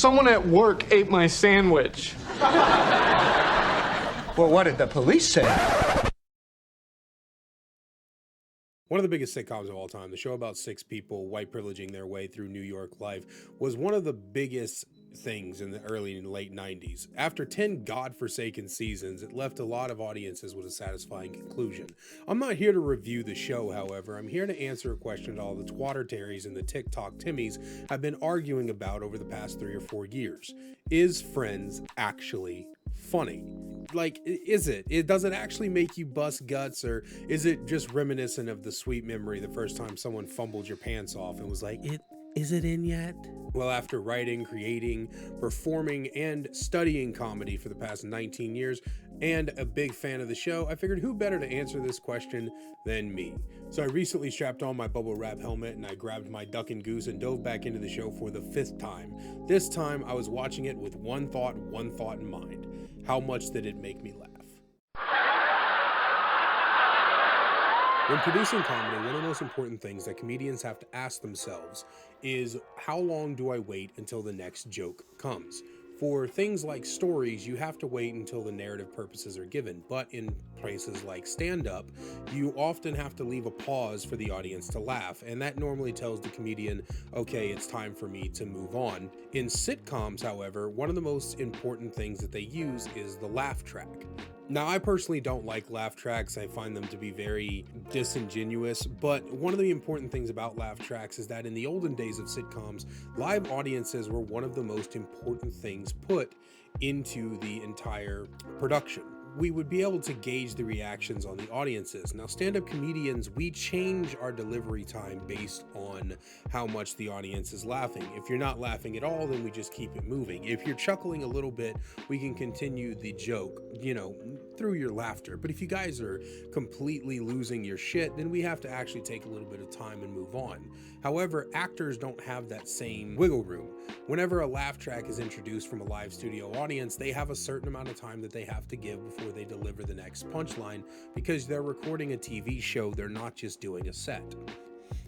someone at work ate my sandwich. Well, what did the police say? One of the biggest sitcoms of all time, the show about 6 people white privileging their way through New York life, was one of the biggest things in the early and late 90s. After 10 godforsaken seasons, it left a lot of audiences with a satisfying conclusion. I'm not here to review the show, however. I'm here to answer a question that all the Twatter Terrys and the TikTok Timmies have been arguing about over the past 3 or 4 years. Is Friends actually funny? Like, is it? Does it actually make you bust guts, or is it just reminiscent of the sweet memory the first time someone fumbled your pants off and was like, is it in yet? Well, after writing, creating, performing, and studying comedy for the past 19 years, and a big fan of the show, I figured who better to answer this question than me. So I recently strapped on my bubble wrap helmet and I grabbed my duck and goose and dove back into the show for the 5th time. This time I was watching it with one thought in mind. How much did it make me laugh? When producing comedy, one of the most important things that comedians have to ask themselves is, how long do I wait until the next joke comes? For things like stories, you have to wait until the narrative purposes are given, but in places like stand-up, you often have to leave a pause for the audience to laugh, and that normally tells the comedian, okay, it's time for me to move on. In sitcoms, however, one of the most important things that they use is the laugh track. Now, I personally don't like laugh tracks. I find them to be very disingenuous, but one of the important things about laugh tracks is that in the olden days of sitcoms, live audiences were one of the most important things put into the entire production. We would be able to gauge the reactions on the audiences. Now, stand-up comedians, we change our delivery time based on how much the audience is laughing. If you're not laughing at all, then we just keep it moving. If you're chuckling a little bit, we can continue the joke, through your laughter. But if you guys are completely losing your shit, then we have to actually take a little bit of time and move on. However, actors don't have that same wiggle room. Whenever a laugh track is introduced from a live studio audience, they have a certain amount of time that they have to give before they deliver the next punchline, because they're recording a TV show, they're not just doing a set.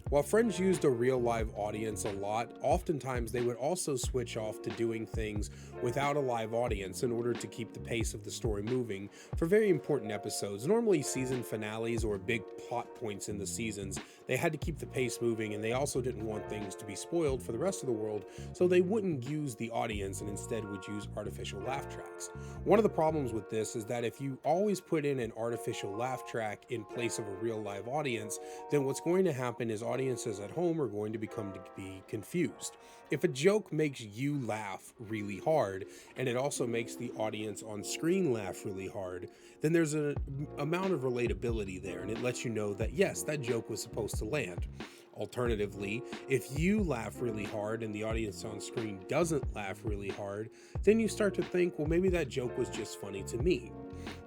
While Friends used a real live audience a lot, oftentimes they would also switch off to doing things without a live audience in order to keep the pace of the story moving for very important episodes. Normally season finales or big plot points in the seasons, they had to keep the pace moving, and they also didn't want things to be spoiled for the rest of the world, so they wouldn't use the audience and instead would use artificial laugh tracks. One of the problems with this is that if you always put in an artificial laugh track in place of a real live audience, then what's going to happen is audiences at home are going to be confused. If a joke makes you laugh really hard, and it also makes the audience on screen laugh really hard, then there's an amount of relatability there, and it lets you know that yes, that joke was supposed to land. Alternatively, if you laugh really hard and the audience on screen doesn't laugh really hard, then you start to think, well, maybe that joke was just funny to me.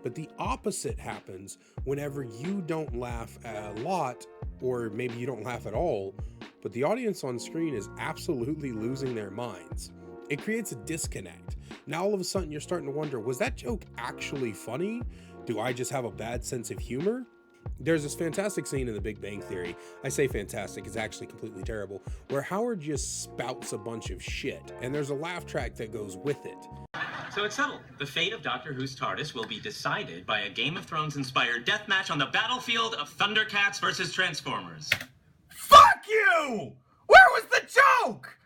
But the opposite happens whenever you don't laugh a lot, or maybe you don't laugh at all, but the audience on screen is absolutely losing their minds. It creates a disconnect. Now all of a sudden you're starting to wonder, was that joke actually funny? Do I just have a bad sense of humor? There's this fantastic scene in The Big Bang Theory, I say fantastic, it's actually completely terrible, where Howard just spouts a bunch of shit, and there's a laugh track that goes with it. So it's settled. The fate of Doctor Who's TARDIS will be decided by a Game of Thrones-inspired death match on the battlefield of Thundercats versus Transformers. Fuck you! Where was the joke?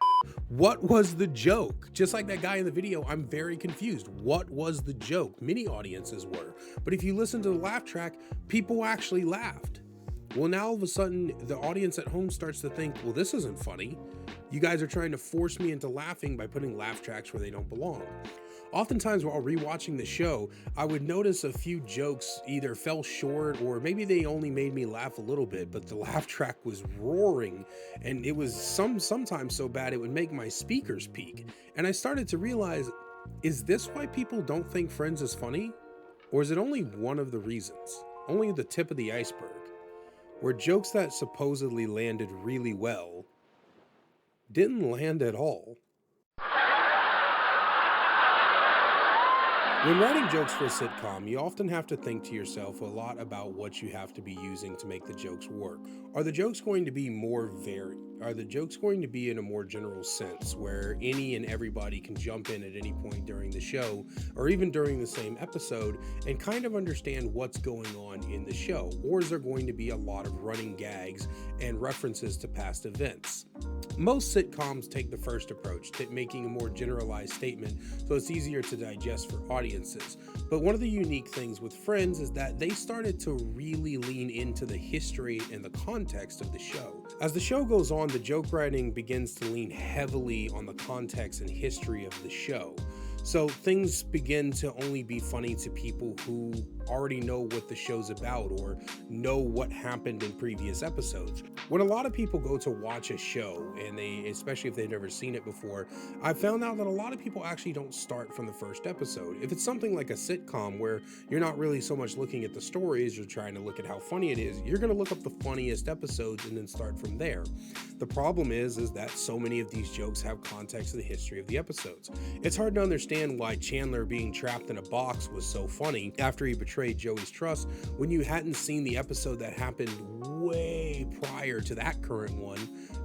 What was the joke? Just like that guy in the video, I'm very confused. What was the joke? Many audiences were. But if you listen to the laugh track, people actually laughed. Well, now all of a sudden, the audience at home starts to think, well, this isn't funny. You guys are trying to force me into laughing by putting laugh tracks where they don't belong. Oftentimes while rewatching the show, I would notice a few jokes either fell short or maybe they only made me laugh a little bit, but the laugh track was roaring, and it was sometimes so bad it would make my speakers peak. And I started to realize, is this why people don't think Friends is funny? Or is it only one of the reasons? Only the tip of the iceberg? Where jokes that supposedly landed really well didn't land at all. When writing jokes for a sitcom, you often have to think to yourself a lot about what you have to be using to make the jokes work. Are the jokes going to be more varied? are the jokes going to be in a more general sense where any and everybody can jump in at any point during the show or even during the same episode and kind of understand what's going on in the show? Or is there going to be a lot of running gags and references to past events? Most sitcoms take the first approach, making a more generalized statement so it's easier to digest for audiences. But one of the unique things with Friends is that they started to really lean into the history and the context of the show. As the show goes on, the joke writing begins to lean heavily on the context and history of the show. So things begin to only be funny to people who already know what the show's about or know what happened in previous episodes. When a lot of people go to watch a show, and especially if they've never seen it before, I found out that a lot of people actually don't start from the first episode. If it's something like a sitcom where you're not really so much looking at the stories, you're trying to look at how funny it is, you're going to look up the funniest episodes and then start from there. The problem is that so many of these jokes have context in the history of the episodes. It's hard to understand why Chandler being trapped in a box was so funny after he betrayed Joey's trust when you hadn't seen the episode that happened way prior to that current one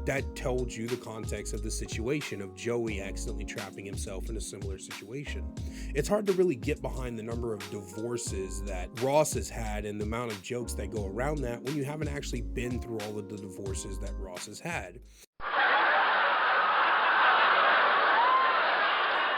that told you the context of the situation of Joey accidentally trapping himself in a similar situation. It's hard to really get behind the number of divorces that Ross has had and the amount of jokes that go around that when you haven't actually been through all of the divorces that Ross has had.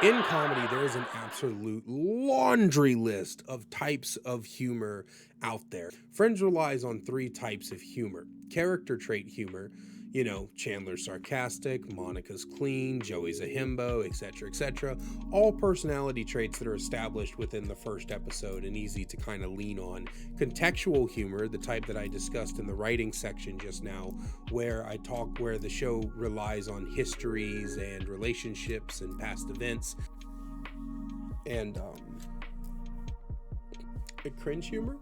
In comedy, there is an absolute laundry list of types of humor out there. Friends relies on 3 types of humor. Character trait humor, you know, Chandler's sarcastic, Monica's clean, Joey's a himbo, etc., etc. All personality traits that are established within the first episode and easy to kind of lean on. Contextual humor, the type that I discussed in the writing section just now, where the show relies on histories and relationships and past events. And cringe humor.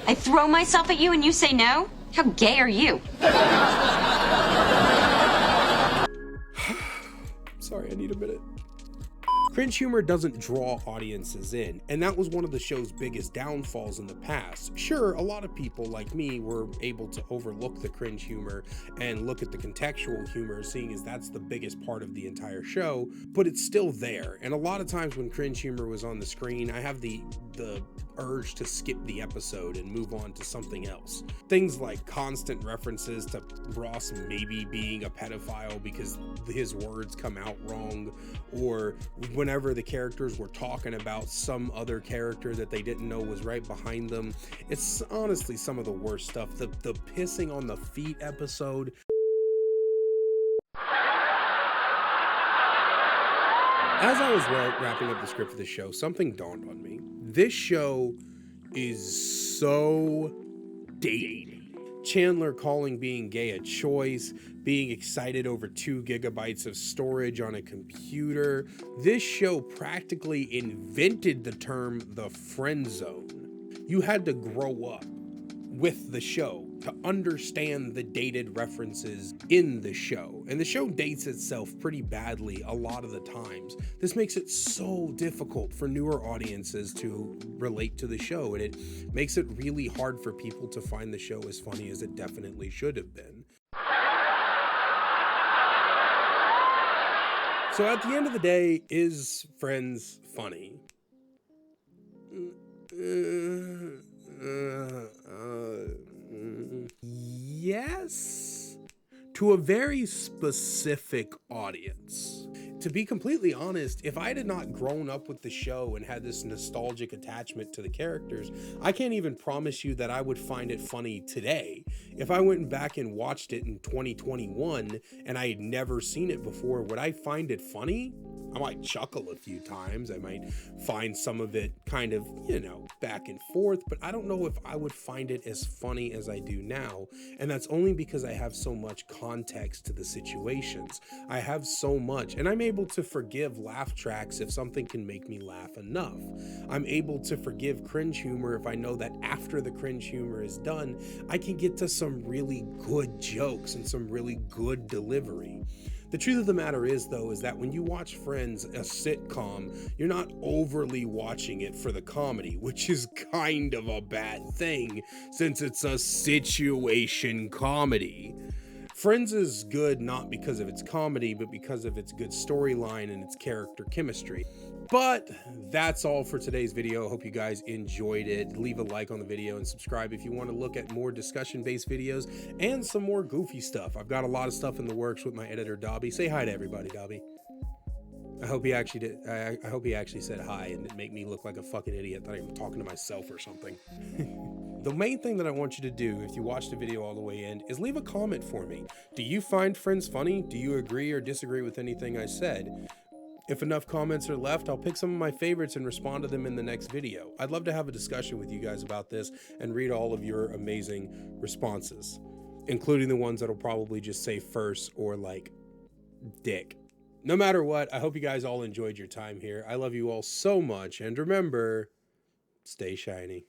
I throw myself at you and you say no? How gay are you? Sorry, I need a minute. Cringe humor doesn't draw audiences in, and that was one of the show's biggest downfalls in the past. Sure, a lot of people like me were able to overlook the cringe humor and look at the contextual humor, seeing as that's the biggest part of the entire show, but it's still there. And a lot of times when cringe humor was on the screen, I have the urge to skip the episode and move on to something else. Things like constant references to Ross maybe being a pedophile because his words come out wrong, or whenever the characters were talking about some other character that they didn't know was right behind them. It's honestly some of the worst stuff. The pissing on the feet episode. As I was wrapping up the script for the show, something dawned on me. This show is so dated. Chandler calling being gay a choice, being excited over 2 gigabytes of storage on a computer. This show practically invented the term the friend zone. You had to grow up with the show to understand the dated references in the show. And the show dates itself pretty badly a lot of the times. This makes it so difficult for newer audiences to relate to the show, and it makes it really hard for people to find the show as funny as it definitely should have been. So at the end of the day, is Friends funny? Yes, to a very specific audience. To be completely honest, if I had not grown up with the show and had this nostalgic attachment to the characters, I can't even promise you that I would find it funny today. If I went back and watched it in 2021 and I had never seen it before, would I find it funny? I might chuckle a few times. I might find some of it kind of, back and forth, but I don't know if I would find it as funny as I do now. And that's only because I have so much context to the situations. I have so much, and I'm able to forgive laugh tracks if something can make me laugh enough. I'm able to forgive cringe humor if I know that after the cringe humor is done, I can get to some really good jokes and some really good delivery. The truth of the matter is, though, is that when you watch Friends, a sitcom, you're not overly watching it for the comedy, which is kind of a bad thing since it's a situation comedy. Friends is good not because of its comedy, but because of its good storyline and its character chemistry. But that's all for today's video. Hope you guys enjoyed it. Leave a like on the video and subscribe if you want to look at more discussion-based videos and some more goofy stuff. I've got a lot of stuff in the works with my editor, Dobby. Say hi to everybody, Dobby. I hope he actually did. I hope he actually said hi and didn't make me look like a fucking idiot that I'm talking to myself or something. The main thing that I want you to do if you watch the video all the way in is leave a comment for me. Do you find Friends funny? Do you agree or disagree with anything I said? If enough comments are left, I'll pick some of my favorites and respond to them in the next video. I'd love to have a discussion with you guys about this and read all of your amazing responses, including the ones that'll probably just say first or like dick. No matter what, I hope you guys all enjoyed your time here. I love you all so much, and remember, stay shiny.